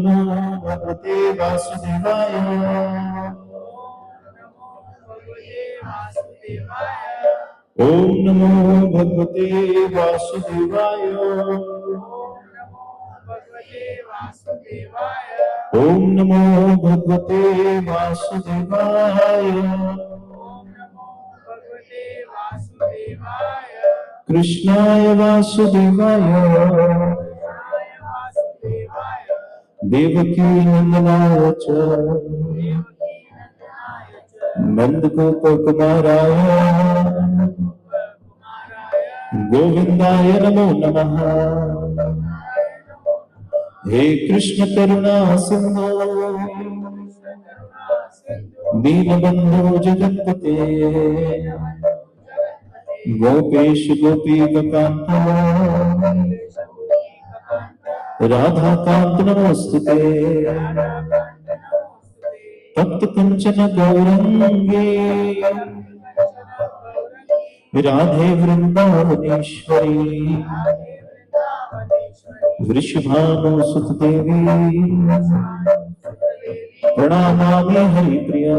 नमो भगवते वासुदेवाय। ओम नमो भगवते वासुदेवाय। ओम नमो भगवते वासुदेवाय। कृष्णाय वासुदेवाय देवकी नंदनाय च नंदगोपकुमाराय गोविंदाय नमो नमः। हे कृष्ण करुणा सिंधु दीनबंधु जगत्पते गोपेश गोपीकांत राधाकांत नमोस्तुते। तप्त कंचन गौरंगे राधे वृंदावनेश्वरी वृषभानुसुतदेवी प्रणमामि हरिप्रिया।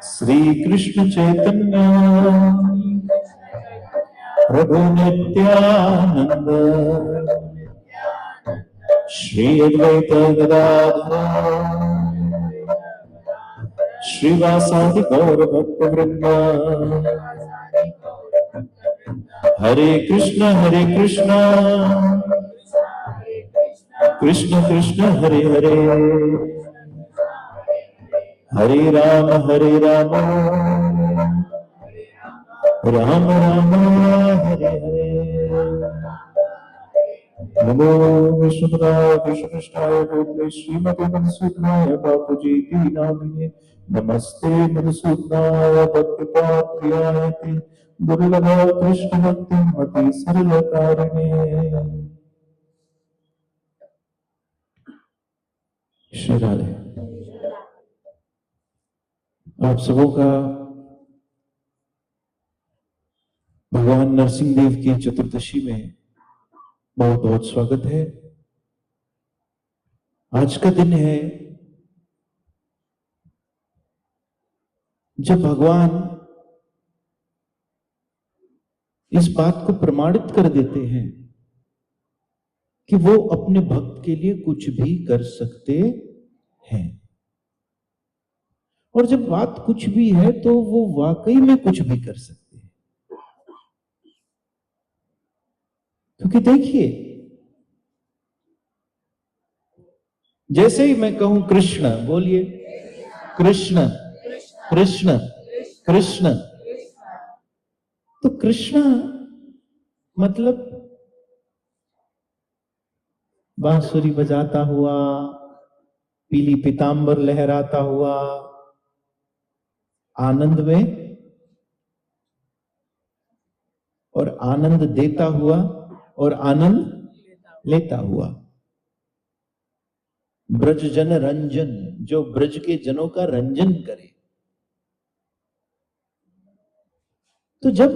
श्री कृष्ण चैतन्य प्रभु नित्यानंद श्री अद्वैत गदाधर श्रीवासादि गौर भक्त वृंद। हरे कृष्ण कृष्ण कृष्ण हरे हरे हरे राम राम राम हरे हरे। नमो विष्णुपदाय कृष्णकृष्णाय भूतले श्रीमते मधुसूदनाय बापूजी नामिने नमस्ते मधुसूदनाय भक्तिप्रियाय दुर्लभ कृष्ण भक्ति मति सरल कारिणे। श्री राधे। आप सबों का भगवान नरसिंह देव की चतुर्दशी में बहुत बहुत स्वागत है। आज का दिन है जब भगवान इस बात को प्रमाणित कर देते हैं कि वो अपने भक्त के लिए कुछ भी कर सकते हैं। और जब बात कुछ भी है तो वो वाकई में कुछ भी कर सकते हैं। क्योंकि देखिए, जैसे ही मैं कहूं कृष्ण, बोलिए कृष्ण कृष्ण कृष्ण, तो कृष्ण मतलब बांसुरी बजाता हुआ, पीली पीतांबर लहराता हुआ, आनंद में और आनंद देता हुआ और आनंद लेता हुआ, ब्रज जन रंजन, जो ब्रज के जनों का रंजन करे। तो जब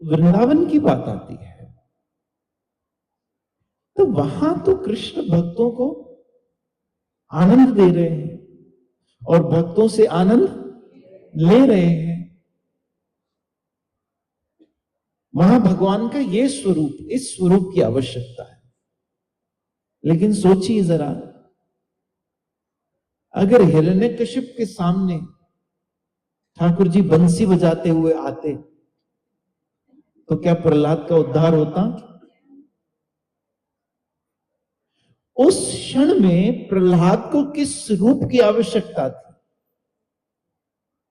वृंदावन की बात आती है तो वहां तो कृष्ण भक्तों को आनंद दे रहे हैं और भक्तों से आनंद ले रहे हैं। वहां भगवान का ये स्वरूप, इस स्वरूप की आवश्यकता है। लेकिन सोचिए जरा, अगर हिरण्यकशिप के सामने ठाकुर जी बंसी बजाते हुए आते तो क्या प्रहलाद का उद्धार होता? उस क्षण में प्रहलाद को किस रूप की आवश्यकता थी?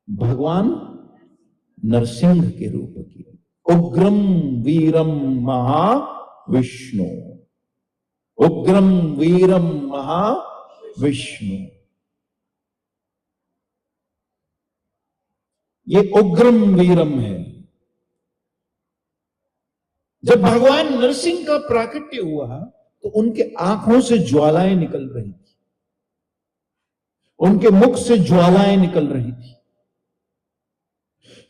भगवान नरसिंह के रूप की। उग्रम वीरम महाविष्णु, उग्रम वीरम महाविष्णु। ये उग्रम वीरम है। जब भगवान नरसिंह का प्राकट्य हुआ तो उनके आंखों से ज्वालाएं निकल रही थी, उनके मुख से ज्वालाएं निकल रही थी,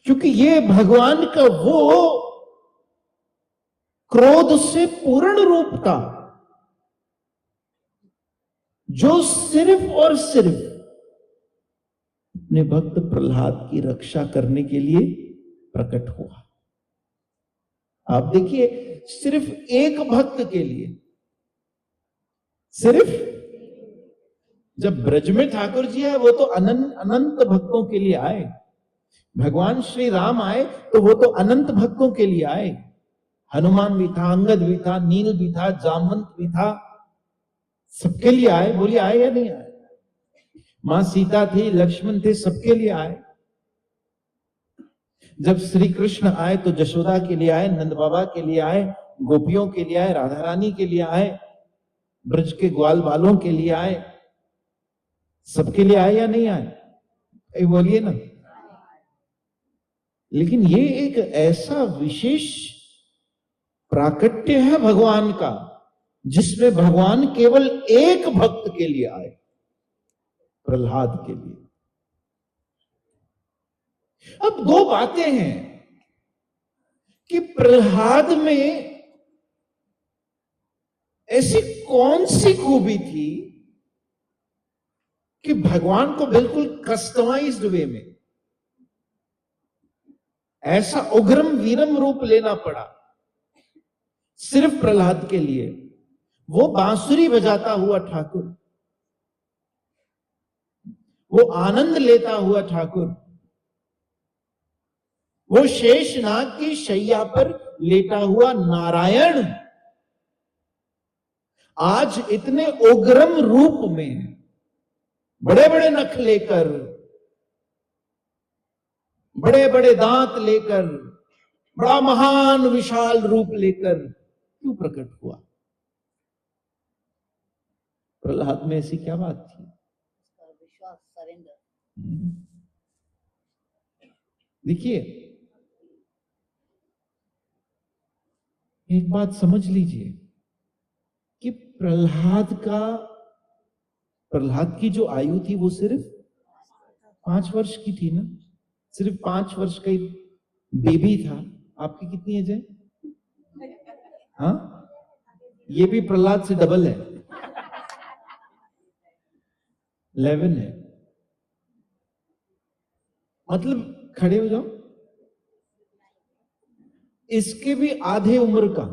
क्योंकि ये भगवान का वो क्रोध से पूर्ण रूप था जो सिर्फ और सिर्फ अपने भक्त प्रहलाद की रक्षा करने के लिए प्रकट हुआ। आप देखिए, सिर्फ एक भक्त के लिए, सिर्फ जब ब्रज में ठाकुर जी है वो तो अनंत अनंत भक्तों के लिए आए। भगवान श्री राम आए तो वो तो अनंत भक्तों के लिए आए। हनुमान भी था, अंगद भी था, नील भी था, जामवंत भी था, सबके लिए आए। बोलिए आए या नहीं आए? मां सीता थी, लक्ष्मण थे, सबके लिए आए। जब श्री कृष्ण आए तो यशोदा के लिए आए, नंद बाबा के लिए आए, गोपियों के लिए आए, राधा रानी के लिए आए, ब्रज के ग्वाल बालों के लिए आए। सबके लिए आए या नहीं आए? बोलिए ना। लेकिन ये एक ऐसा विशेष प्राकट्य है भगवान का जिसमें भगवान केवल एक भक्त के लिए आए, प्रहलाद के लिए। अब दो बातें हैं कि प्रहलाद में ऐसी कौन सी खूबी थी कि भगवान को बिल्कुल कस्टमाइज्ड वे में ऐसा उग्रम वीरम रूप लेना पड़ा सिर्फ प्रहलाद के लिए। वो बांसुरी बजाता हुआ ठाकुर, वो आनंद लेता हुआ ठाकुर, वो शेषनाग की शैया पर लेटा हुआ नारायण आज इतने उग्रम रूप में, बड़े बड़े नख लेकर, बड़े बड़े दांत लेकर, बड़ा महान विशाल रूप लेकर क्यों प्रकट हुआ? प्रहलाद में ऐसी क्या बात थी? विश्वास, सरेंडर। देखिए, एक बात समझ लीजिए कि प्रहलाद की जो आयु थी वो सिर्फ 5 वर्ष की थी ना। सिर्फ 5 वर्ष का बेबी था। आपकी कितनी एज है? हाँ, ये भी प्रहलाद से डबल है, 11 है। मतलब खड़े हो जाओ, इसके भी आधे उम्र का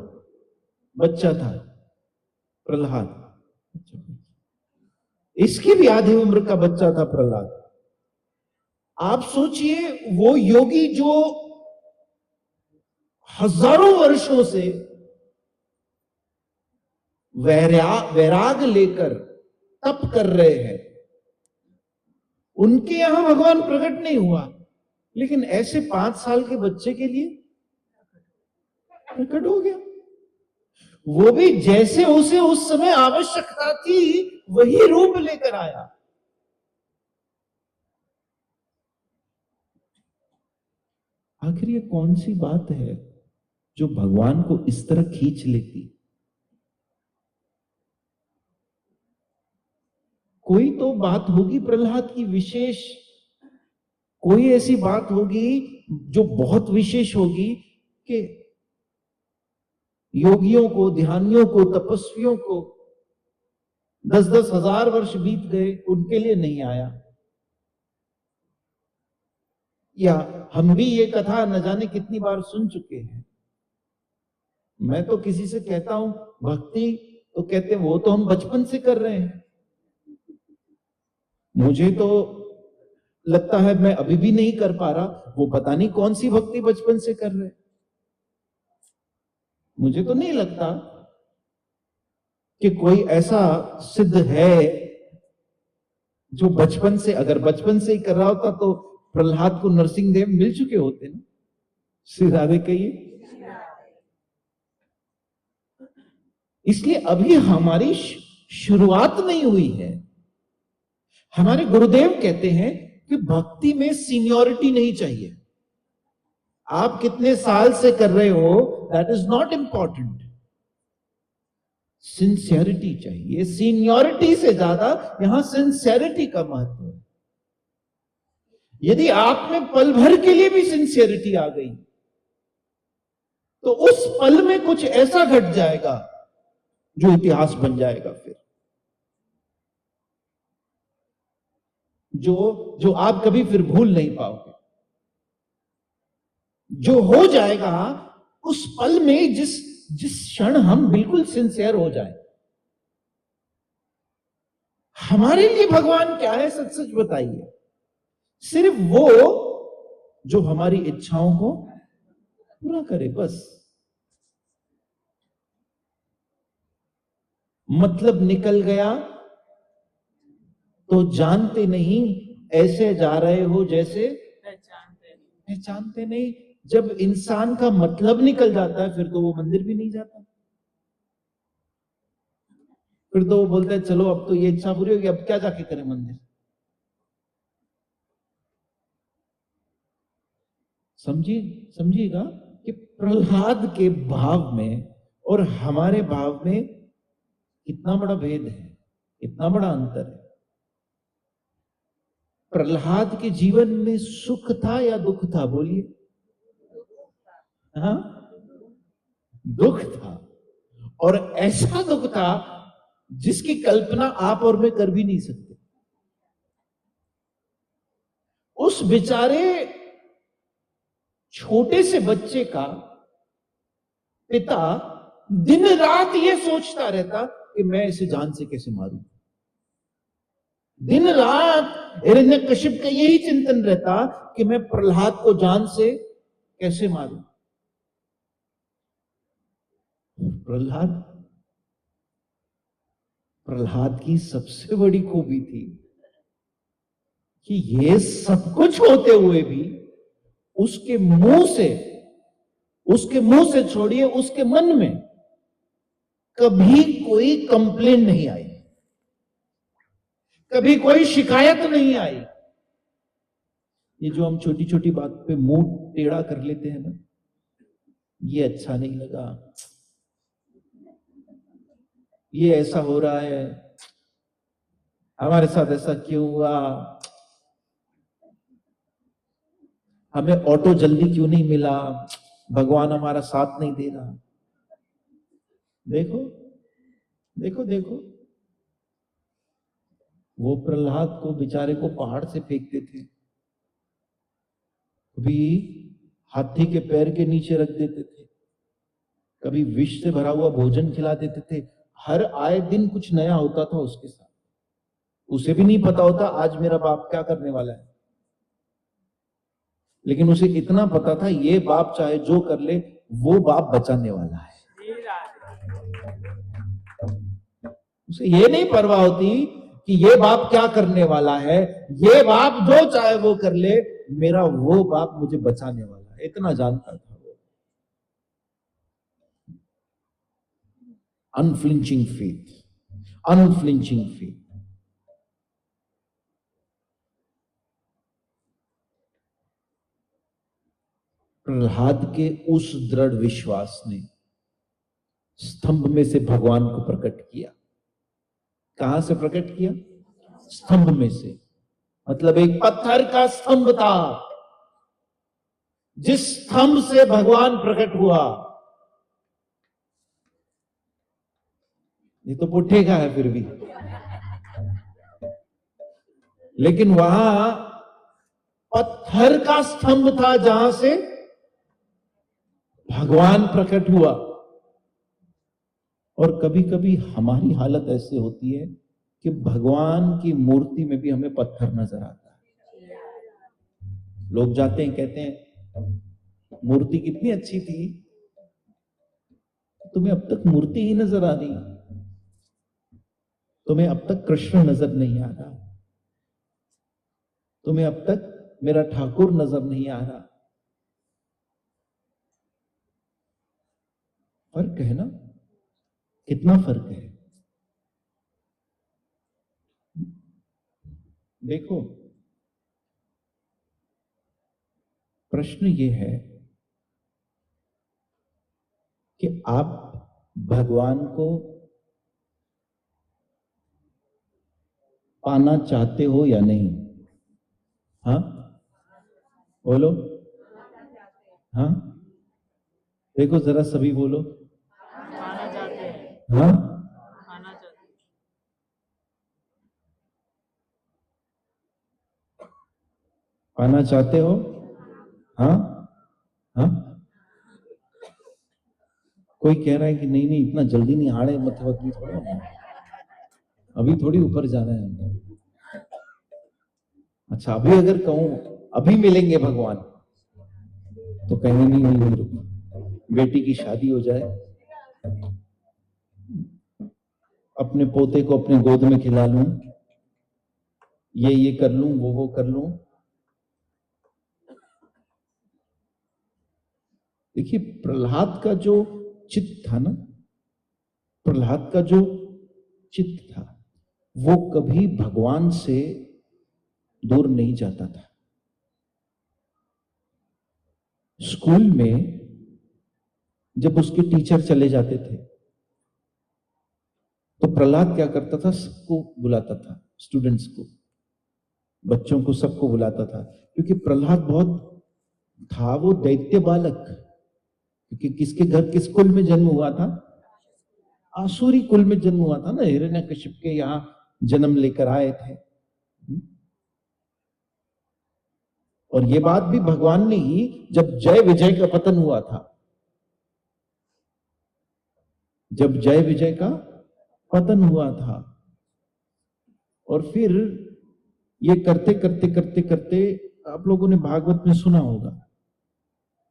बच्चा था प्रहलाद। इसके भी आधे उम्र का बच्चा था प्रहलाद। आप सोचिए, वो योगी जो हजारों वर्षों से वैराग लेकर तप कर रहे हैं, उनके यहां भगवान प्रकट नहीं हुआ, लेकिन ऐसे 5 साल के बच्चे के लिए प्रकट हो गया। वो भी जैसे उसे उस समय आवश्यकता थी वही रूप लेकर आया। आखिर ये कौन सी बात है जो भगवान को इस तरह खींच लेती? कोई तो बात होगी प्रहलाद की विशेष, कोई ऐसी बात होगी जो बहुत विशेष होगी कि योगियों को, ध्यानियों को, तपस्वियों को 10-10 हजार वर्ष बीत गए, उनके लिए नहीं आया। या हम भी ये कथा न जाने कितनी बार सुन चुके हैं। मैं तो किसी से कहता हूं भक्ति, तो कहते हैं वो तो हम बचपन से कर रहे हैं। मुझे तो लगता है मैं अभी भी नहीं कर पा रहा, वो पता नहीं कौन सी भक्ति बचपन से कर रहे। मुझे तो नहीं लगता कि कोई ऐसा सिद्ध है जो बचपन से, अगर बचपन से ही कर रहा होता तो प्रहलाद को नरसिंह देव मिल चुके होते ना। श्री राधे कहिए। इसलिए अभी हमारी शुरुआत नहीं हुई है। हमारे गुरुदेव कहते हैं कि भक्ति में सीनियोरिटी नहीं चाहिए। आप कितने साल से कर रहे हो, that is not important. Sincerity चाहिए। सीनियोरिटी से ज्यादा यहां सिंसियरिटी का महत्व है। यदि आप में पल भर के लिए भी सिंसियरिटी आ गई तो उस पल में कुछ ऐसा घट जाएगा जो इतिहास बन जाएगा। फिर जो जो आप कभी फिर भूल नहीं पाओगे, जो हो जाएगा उस पल में, जिस जिस क्षण हम बिल्कुल सिंसियर हो जाए। हमारे लिए भगवान क्या है, सच सच बताइए? सिर्फ वो जो हमारी इच्छाओं को पूरा करे, बस। मतलब निकल गया तो जानते नहीं, ऐसे जा रहे हो जैसे पहचानते नहीं। जब इंसान का मतलब निकल जाता है फिर तो वो मंदिर भी नहीं जाता, फिर तो वो बोलता है चलो अब तो ये इच्छा पूरी होगी, अब क्या जाके करें मंदिर। समझिए, समझिएगा कि प्रहलाद के भाव में और हमारे भाव में कितना बड़ा भेद है, इतना बड़ा अंतर है। प्रहलाद के जीवन में सुख था या दुख था, बोलिए? हाँ, दुख था। और ऐसा दुख था जिसकी कल्पना आप और मैं कर भी नहीं सकते। उस बेचारे छोटे से बच्चे का पिता दिन रात ये सोचता रहता कि मैं इसे जान से कैसे मारूं। दिन रात हिरण्यकशिप का यही चिंतन रहता कि मैं प्रहलाद को जान से कैसे मारूं। प्रहलाद प्रहलाद की सबसे बड़ी खूबी थी कि ये सब कुछ होते हुए भी उसके मुंह से छोड़िए, उसके मन में कभी कोई कंप्लेन नहीं आई, कभी कोई शिकायत नहीं आई। ये जो हम छोटी छोटी बात पे मुंह टेढ़ा कर लेते हैं ना, ये अच्छा नहीं लगा, ये ऐसा हो रहा है, हमारे साथ ऐसा क्यों हुआ, हमें ऑटो जल्दी क्यों नहीं मिला, भगवान हमारा साथ नहीं दे रहा। देखो देखो देखो, वो प्रहलाद को बेचारे को पहाड़ से फेंकते थे, कभी हाथी के पैर के नीचे रख देते थे, कभी विष से भरा हुआ भोजन खिला देते थे। हर आए दिन कुछ नया होता था उसके साथ। उसे भी नहीं पता होता आज मेरा बाप क्या करने वाला है, लेकिन उसे इतना पता था ये बाप चाहे जो कर ले वो बाप बचाने वाला है। उसे ये नहीं परवाह होती कि ये बाप क्या करने वाला है, ये बाप जो चाहे वो कर ले, मेरा वो बाप मुझे बचाने वाला है, इतना जानता था वो। Unflinching faith, unflinching faith. Prahlad के उस दृढ़ विश्वास ने स्तंभ में से भगवान को प्रकट किया। कहां से प्रकट किया? स्तंभ में से। मतलब एक पत्थर का स्तंभ था, जिस स्तंभ से भगवान प्रकट हुआ। ये तो पुट्ठे का है फिर भी, लेकिन वहां पत्थर का स्तंभ था जहां से भगवान प्रकट हुआ। और कभी कभी हमारी हालत ऐसे होती है कि भगवान की मूर्ति में भी हमें पत्थर नजर आता है। लोग जाते हैं, कहते हैं मूर्ति कितनी अच्छी थी, तुम्हें अब तक मूर्ति ही नजर आ रही, तुम्हें अब तक कृष्ण नजर नहीं आ रहा, तुम्हें अब तक मेरा ठाकुर नजर नहीं आ रहा। फर्क है ना, कितना फर्क है। देखो, प्रश्न ये है कि आप भगवान को पाना चाहते हो या नहीं? हाँ, बोलो। हाँ, देखो जरा सभी बोलो। पाना चाहते हैं, हाँ, पाना चाहते हैं। पाना चाहते हो? हाँ हाँ। कोई कह रहा है कि नहीं नहीं इतना जल्दी नहीं, आड़े मतलब अभी थोड़ा ना, अभी थोड़ी ऊपर जाना है हमको। अच्छा अभी अगर कहूं अभी मिलेंगे भगवान तो कहेंगे नहीं नहीं नहीं रुको, बेटी की शादी हो जाए, अपने पोते को अपने गोद में खिला लूं, ये कर लूं, वो कर लूं। देखिए प्रहलाद का जो चित्त था ना, प्रहलाद का जो चित्त था वो कभी भगवान से दूर नहीं जाता था। स्कूल में जब उसके टीचर चले जाते थे तो प्रहलाद क्या करता था, सबको बुलाता था, स्टूडेंट्स को, बच्चों को, सबको बुलाता था, क्योंकि प्रहलाद बहुत था वो दैत्य बालक। क्योंकि किसके घर किस कुल में जन्म हुआ था? आसुरी कुल में जन्म हुआ था ना, हिरण्यकशिप के यहां जन्म लेकर आए थे। और ये बात भी भगवान ने ही, जब जय विजय का पतन हुआ था, जब जय विजय का पतन हुआ था, और फिर ये करते करते करते करते आप लोगों ने भागवत में सुना होगा,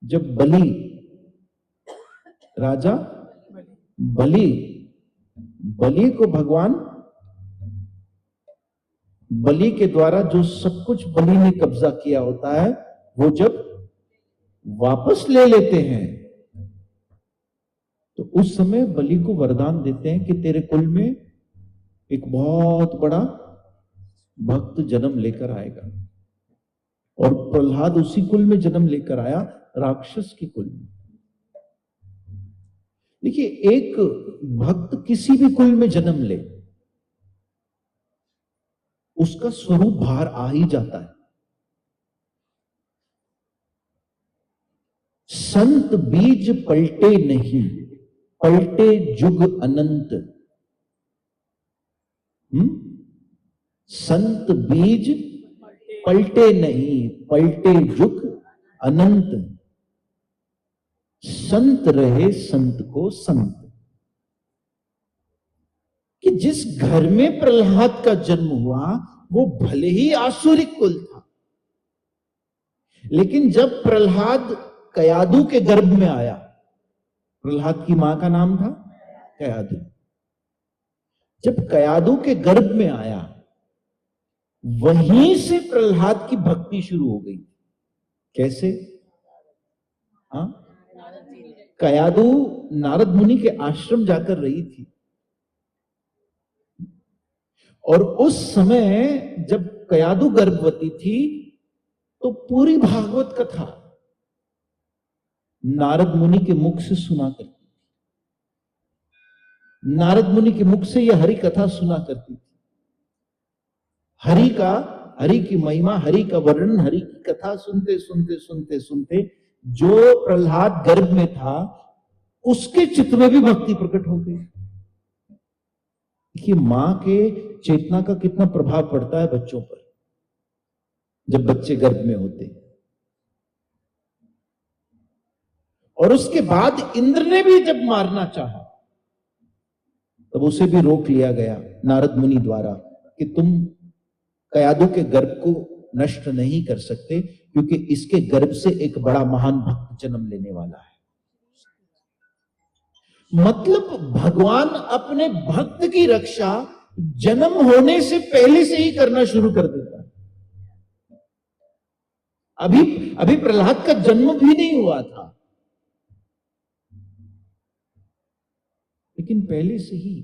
जब बलि राजा बलि बलि को भगवान, बलि के द्वारा जो सब कुछ बलि ने कब्जा किया होता है वो जब वापस ले लेते हैं तो उस समय बलि को वरदान देते हैं कि तेरे कुल में एक बहुत बड़ा भक्त जन्म लेकर आएगा। और प्रहलाद उसी कुल में जन्म लेकर आया, राक्षस के कुल में। देखिए एक भक्त किसी भी कुल में जन्म ले उसका स्वरूप बाहर आ ही जाता है। संत बीज पलटे नहीं, पलटे जुग अनंत। संत बीज पलटे नहीं, पलटे जुग अनंत। संत रहे संत को संत। कि जिस घर में प्रहलाद का जन्म हुआ वो भले ही आसुरिक कुल था, लेकिन जब प्रहलाद कयादु के गर्भ में आया, प्रहलाद की मां का नाम था कयादु, जब कयादु के गर्भ में आया वहीं से प्रहलाद की भक्ति शुरू हो गई। कैसे? हाँ, कयादु नारद मुनि के आश्रम जाकर रही थी, और उस समय जब कयादु गर्भवती थी तो पूरी भागवत कथा नारद मुनि के मुख से सुना करती थी, नारद मुनि के मुख से यह हरि कथा सुना करती थी। हरि की महिमा, हरि का वर्णन, हरि की कथा सुनते सुनते सुनते सुनते जो प्रहलाद गर्भ में था उसके चित्त में भी भक्ति प्रकट हो गई। देखिए मां के चेतना का कितना प्रभाव पड़ता है बच्चों पर जब बच्चे गर्भ में होते। और उसके बाद इंद्र ने भी जब मारना चाहा तब उसे भी रोक लिया गया नारद मुनि द्वारा कि तुम कयादु के गर्भ को नष्ट नहीं कर सकते, क्योंकि इसके गर्भ से एक बड़ा महान भक्त जन्म लेने वाला है। मतलब भगवान अपने भक्त की रक्षा जन्म होने से पहले से ही करना शुरू कर देता है। अभी प्रहलाद का जन्म भी नहीं हुआ था, लेकिन पहले से ही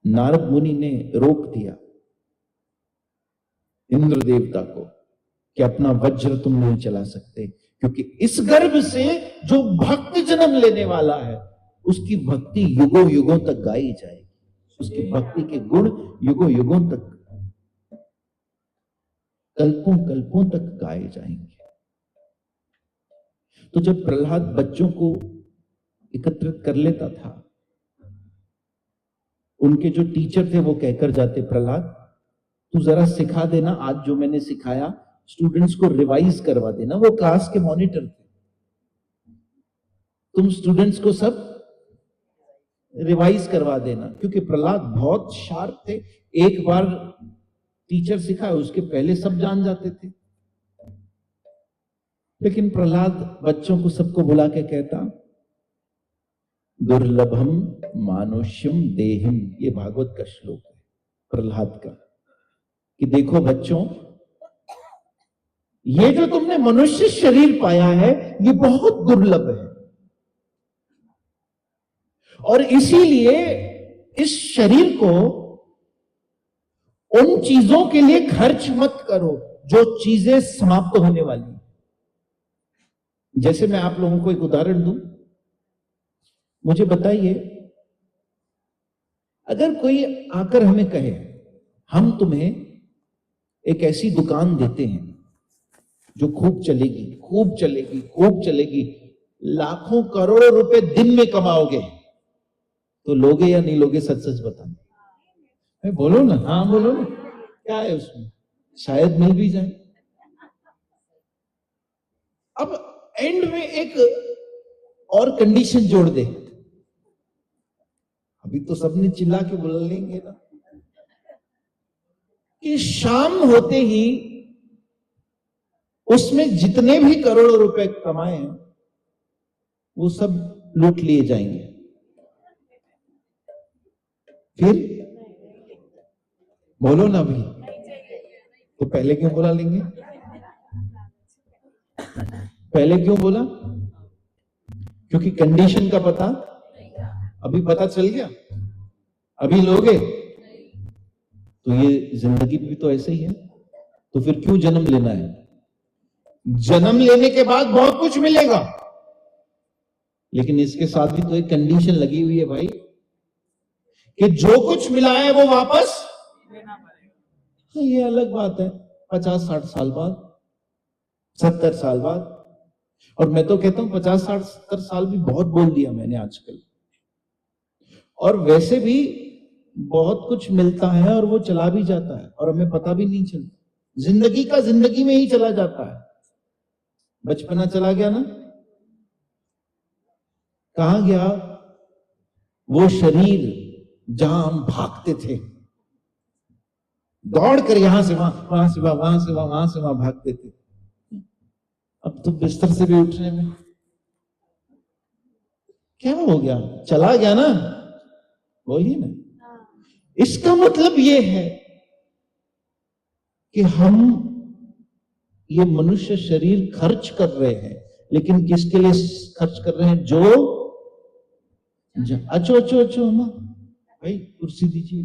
नारद मुनि ने रोक दिया इंद्र देवता को कि अपना वज्र तुम नहीं चला सकते, क्योंकि इस गर्भ से जो भक्त जन्म लेने वाला है उसकी भक्ति युगों युगों तक गाई जाएगी, उसकी भक्ति के गुण युगों युगों तक, कल्पों कल्पों तक गाए जाएंगे। तो जब प्रहलाद बच्चों को एकत्रित कर लेता था, उनके जो टीचर थे वो कहकर जाते, प्रहलाद तू जरा सिखा देना, आज जो मैंने सिखाया स्टूडेंट्स को रिवाइज करवा देना। वो क्लास के मॉनिटर थे, तुम स्टूडेंट्स को सब रिवाइज करवा देना, क्योंकि प्रहलाद बहुत शार्प थे। एक बार टीचर सिखाए उसके पहले सब जान जाते थे। लेकिन प्रहलाद बच्चों को सबको बुला के कहता, दुर्लभम मानुष्यम देहिम, ये भागवत का श्लोक है प्रहलाद का, कि देखो बच्चों, ये जो तुमने मनुष्य शरीर पाया है ये बहुत दुर्लभ है, और इसीलिए इस शरीर को उन चीजों के लिए खर्च मत करो जो चीजें समाप्त होने वाली। जैसे मैं आप लोगों को एक उदाहरण दूं, मुझे बताइए, अगर कोई आकर हमें कहे हम तुम्हें एक ऐसी दुकान देते हैं जो खूब चलेगी, खूब चलेगी, खूब चलेगी, लाखों करोड़ों रुपए दिन में कमाओगे, तो लोगे या नहीं लोगे? सच सच बताना, बोलो ना, हाँ बोलो ना, क्या है उसमें, शायद मिल भी जाए। अब एंड में एक और कंडीशन जोड़ दे, अभी तो सबने चिल्ला के बोल लेंगे ना, कि शाम होते ही उसमें जितने भी करोड़ों रुपए कमाए हैं वो सब लूट लिए जाएंगे। फिर बोलो ना भी, तो पहले क्यों बोला लेंगे? पहले क्यों बोला? क्योंकि कंडीशन का पता अभी पता चल गया, अभी लोगे। तो ये जिंदगी भी तो ऐसे ही है, तो फिर क्यों जन्म लेना है? जन्म लेने के बाद बहुत कुछ मिलेगा, लेकिन इसके साथ भी तो एक कंडीशन लगी हुई है भाई, कि जो कुछ मिला है वो वापस लेना पड़ेगा। हाँ, ये अलग बात है 50-60 साल बाद, 70 साल बाद। और मैं तो कहता हूं 50-60-70 साल भी बहुत बोल दिया मैंने आजकल। और वैसे भी बहुत कुछ मिलता है और वो चला भी जाता है और हमें पता भी नहीं चलता। जिंदगी का जिंदगी में ही चला जाता है। बचपना चला गया ना, कहां गया वो शरीर जहां हम भागते थे, दौड़ कर यहां से वहां, वहां से वहां, वहां से वहां, वहां से वहां भागते थे। अब तो बिस्तर से भी उठने में क्या हो गया, चला गया ना, बोलिए ना। इसका मतलब ये है कि हम ये मनुष्य शरीर खर्च कर रहे हैं, लेकिन किसके लिए खर्च कर रहे हैं? जो अच्छो अच्छो अच्छो अम्मा भाई कुर्सी दीजिए।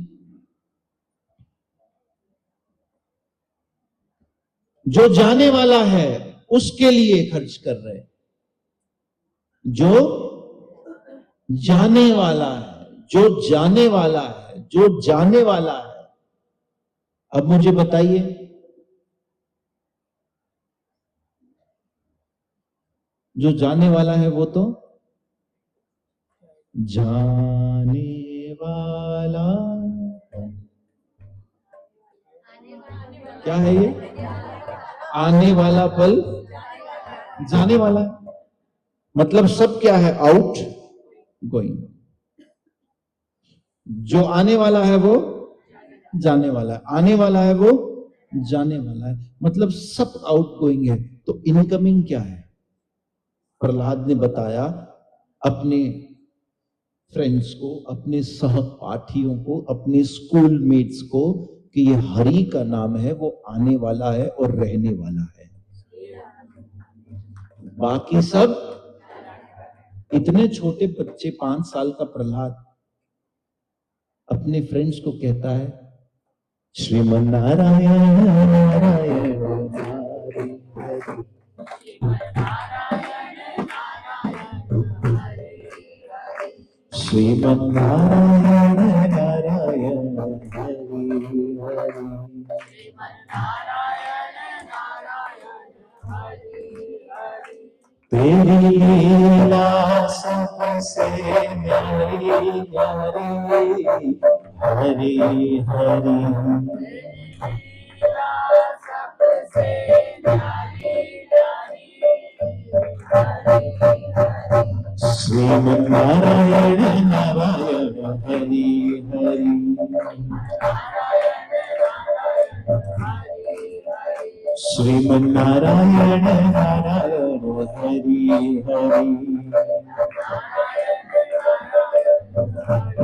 जो जाने वाला है उसके लिए खर्च कर रहे हैं, जो जाने वाला है, जो जाने वाला है, जो जाने वाला है। अब मुझे बताइए, जो जाने वाला है वो तो जाने वाला क्या है? ये आने वाला पल जाने वाला है। मतलब सब क्या है? Out going. जो आने वाला है वो जाने वाला है, आने वाला है वो जाने वाला है, मतलब सब आउट गोइंग है। तो इनकमिंग क्या है? प्रहलाद ने बताया अपने फ्रेंड्स को, अपने सहपाठियों को, अपने स्कूल मेट्स को कि ये हरि का नाम है, वो आने वाला है और रहने वाला है। बाकी सब इतने छोटे बच्चे, 5 साल का प्रहलाद अपने फ्रेंड्स को कहता है, श्रीमन नारायण नारायण श्रीमन नारायण नारायण तेरी लीला सबसे न्यारी हरि हरि। श्रीमन्नारायण नारायण हरि हरि। श्रीमन्नारायण नारायण हरि हरि।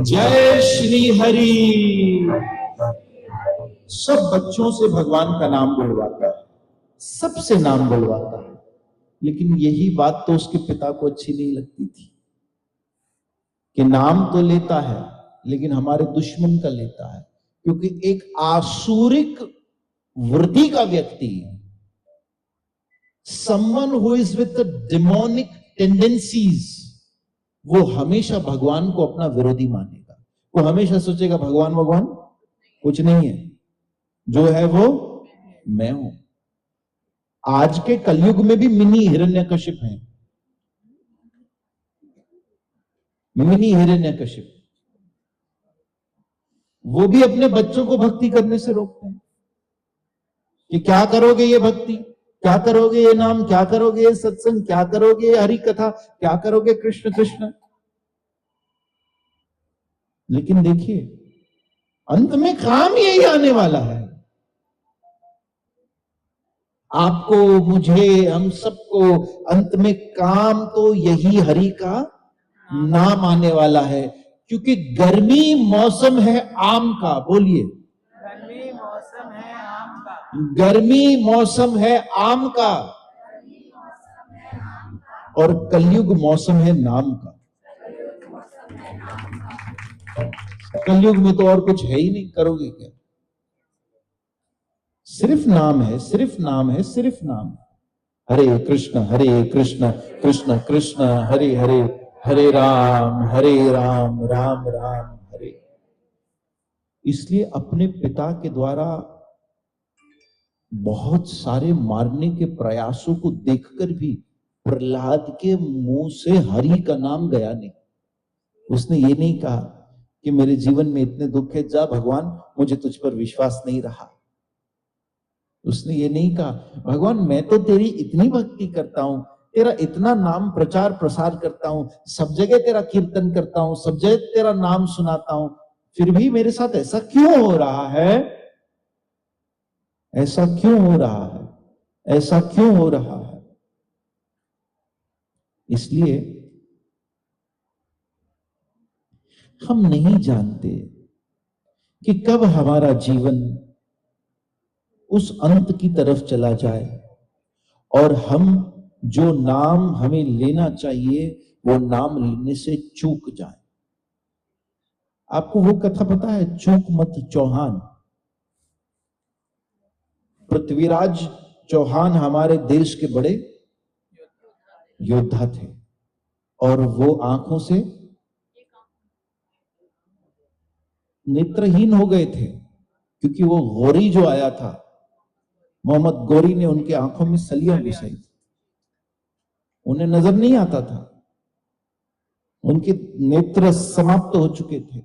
जय श्री हरि। सब बच्चों से भगवान का नाम बुलवाता है, सबसे नाम बुलवाता है, लेकिन यही बात तो उसके पिता को अच्छी नहीं लगती थी कि नाम तो लेता है लेकिन हमारे दुश्मन का लेता है, क्योंकि एक आसुरिक वृत्ति का व्यक्ति, someone who is with the demonic tendencies, वो हमेशा भगवान को अपना विरोधी मानेगा। वो हमेशा सोचेगा भगवान भगवान कुछ नहीं है, जो है वो मैं हूं। आज के कलयुग में भी मिनी हिरण्यकशिप हैं, मिनी हिरण्यकशिप। वो भी अपने बच्चों को भक्ति करने से रोकते हैं कि क्या करोगे ये भक्ति, क्या करोगे ये नाम, क्या करोगे ये सत्संग, क्या करोगे ये हरि कथा, क्या करोगे कृष्ण कृष्ण। लेकिन देखिए अंत में काम यही आने वाला है। आपको, मुझे, हम सबको अंत में काम तो यही हरि का नाम आने वाला है, क्योंकि गर्मी मौसम है आम का। बोलिए, गर्मी मौसम है आम का। गर्मी मौसम है आम का और कलयुग मौसम है नाम का। कलयुग में तो और कुछ है ही नहीं, करोगे क्या? सिर्फ नाम है, सिर्फ नाम है, सिर्फ नाम। हरे कृष्ण कृष्ण कृष्ण हरे हरे, हरे राम राम राम हरे। इसलिए अपने पिता के द्वारा बहुत सारे मारने के प्रयासों को देखकर भी प्रहलाद के मुंह से हरि का नाम गया नहीं। उसने ये नहीं कहा कि मेरे जीवन में इतने दुख है, जा भगवान मुझे तुझ पर विश्वास नहीं रहा। उसने ये नहीं कहा भगवान मैं तो तेरी इतनी भक्ति करता हूं, तेरा इतना नाम प्रचार प्रसार करता हूं, सब जगह तेरा कीर्तन करता हूं, सब जगह तेरा नाम सुनाता हूं, फिर भी मेरे साथ ऐसा क्यों हो रहा है, ऐसा क्यों हो रहा है, ऐसा क्यों हो रहा है। इसलिए हम नहीं जानते कि कब हमारा जीवन उस अंत की तरफ चला जाए और हम जो नाम हमें लेना चाहिए वो नाम लेने से चूक जाए। आपको वो कथा पता है, चूक मत चौहान? पृथ्वीराज चौहान हमारे देश के बड़े योद्धा थे और वो आंखों से नेत्रहीन हो गए थे, क्योंकि वो गौरी जो आया था, मोहम्मद गौरी ने उनके आंखों में सलियां घुसाई थी, उन्हें नजर नहीं आता था, उनके नेत्र समाप्त हो चुके थे।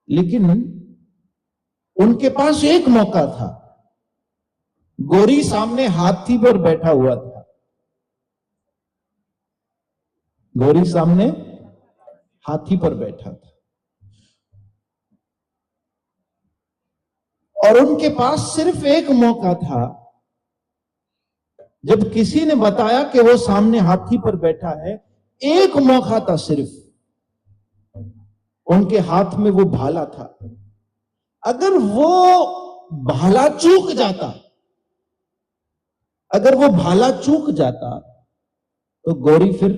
लेकिन उनके पास एक मौका था, गौरी सामने हाथी पर बैठा हुआ था, गौरी सामने हाथी पर बैठा था और उनके पास सिर्फ एक मौका था। जब किसी ने बताया कि वो सामने हाथी पर बैठा है, एक मौका था सिर्फ, उनके हाथ में वो भाला था। अगर वो भाला चूक जाता, अगर वो भाला चूक जाता तो गौरी फिर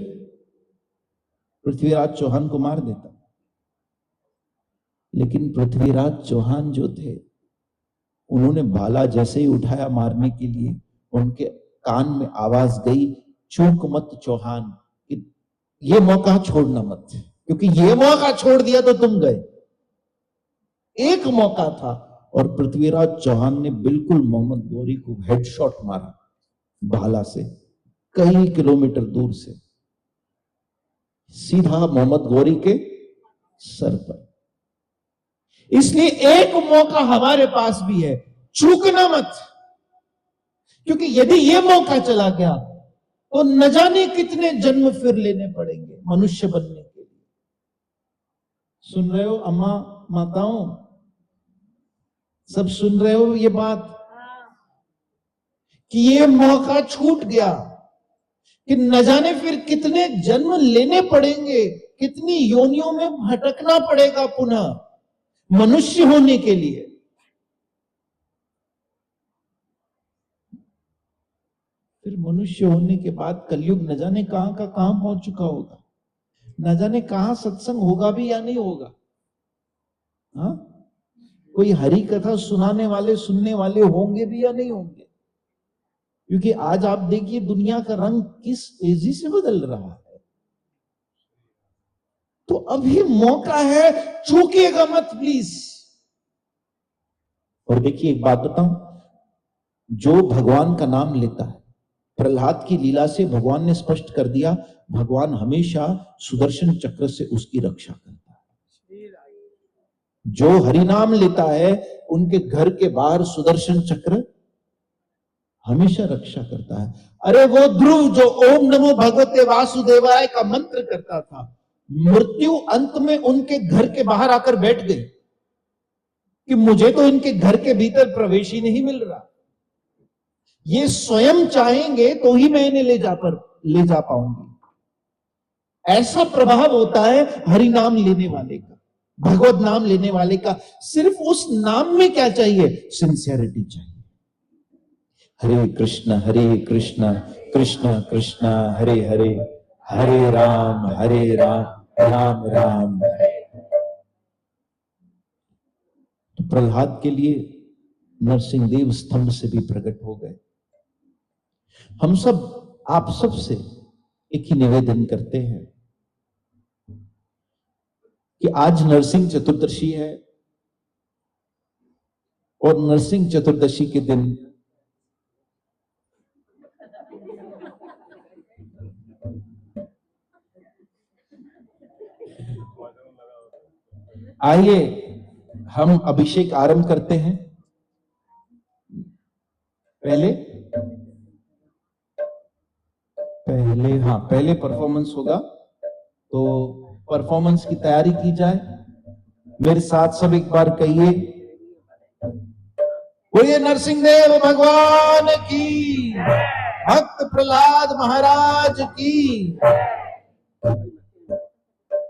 पृथ्वीराज चौहान को मार देता। लेकिन पृथ्वीराज चौहान जो थे, उन्होंने भाला जैसे ही उठाया मारने के लिए, उनके कान में आवाज गई, चूक मत चौहान, ये मौका छोड़ना मत, क्योंकि ये मौका छोड़ दिया तो तुम गए। एक मौका था और पृथ्वीराज चौहान ने बिल्कुल मोहम्मद गौरी को हेडशॉट मारा भाला से, कई किलोमीटर दूर से, सीधा मोहम्मद गौरी के सर पर। इसलिए एक मौका हमारे पास भी है, चूकना मत। क्योंकि यदि ये मौका चला गया तो न जाने कितने जन्म फिर लेने पड़ेंगे मनुष्य बनने के लिए। सुन रहे हो अम्मा, माताओं, सब सुन रहे हो ये बात कि ये मौका छूट गया कि न जाने फिर कितने जन्म लेने पड़ेंगे, कितनी योनियों में भटकना पड़ेगा पुनः मनुष्य होने के लिए। फिर मनुष्य होने के बाद कलयुग न जाने कहां का कहां पहुंच चुका होगा, न जाने कहां सत्संग होगा भी या नहीं होगा। हाँ, कोई हरि कथा सुनाने वाले सुनने वाले होंगे भी या नहीं होंगे। क्योंकि आज आप देखिए दुनिया का रंग किस तेजी से बदल रहा है। तो अभी मौका है, चूकिएगा मत प्लीज। और देखिए एक बात बताऊं, जो भगवान का नाम लेता है, प्रहलाद की लीला से भगवान ने स्पष्ट कर दिया, भगवान हमेशा सुदर्शन चक्र से उसकी रक्षा करता है। जो हरि नाम लेता है उनके घर के बाहर सुदर्शन चक्र हमेशा रक्षा करता है। अरे वो ध्रुव जो ओम नमो भगवते वासुदेवाय का मंत्र करता था, मृत्यु अंत में उनके घर के बाहर आकर बैठ गई कि मुझे तो इनके घर के भीतर प्रवेश ही नहीं मिल रहा, ये स्वयं चाहेंगे तो ही मैं इन्हें ले जा पाऊंगी। ऐसा प्रभाव होता है हरि नाम लेने वाले का, भगवत नाम लेने वाले का। सिर्फ उस नाम में क्या चाहिए? सिंसियरिटी चाहिए। हरे कृष्ण कृष्ण कृष्ण हरे हरे, हरे राम राम राम हरे। तो प्रहलाद के लिए नरसिंहदेव स्तंभ से भी प्रकट हो गए। हम सब, आप सब से एक ही निवेदन करते हैं कि आज नरसिंह चतुर्दशी है और नरसिंह चतुर्दशी के दिन आइए हम अभिषेक आरंभ करते हैं। पहले परफॉर्मेंस होगा, तो परफॉर्मेंस की तैयारी की जाए। मेरे साथ सब एक बार कहिए, बोलिए नरसिंहदेव भगवान की, भक्त प्रहलाद महाराज की।